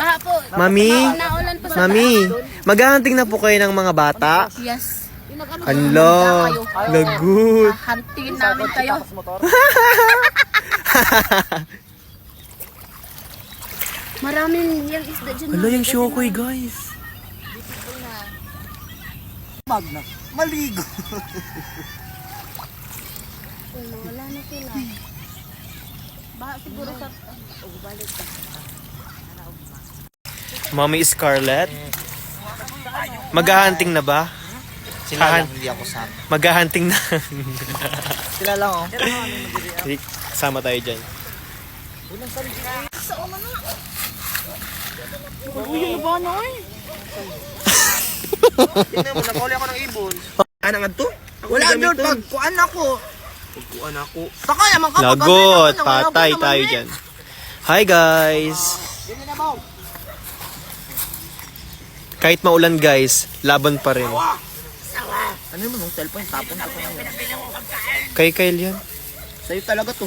Baha po. Mami, Naulan po sa Mami, maghahunting na po kayo ng mga bata. Yes. Hala, lagot. Hantingin namin kayo. Maraming yung isda dyan. Hala, yung shokoy, guys. Magna. Maligo. Wala na sila. Baha siguro sa... Mommy Scarlett, maghahunting na ba? Sila lang, hindi ako sama. Maghahunting na. Sila lang, oh. Sama tayo dyan. Uy, ano ba na eh? Tingnan mo, nakuli ako ng ibon. Ano nga to? Wala doon, pagkuan ako. Pagkuhan ako. Saka yaman ka Lagot, patay tayo dyan. Hi guys. Kahit maulan guys, laban pa rin. Ano mo nung cellphone, tapon ko na yun. Kay Kyle yan. Sa'yo talaga to.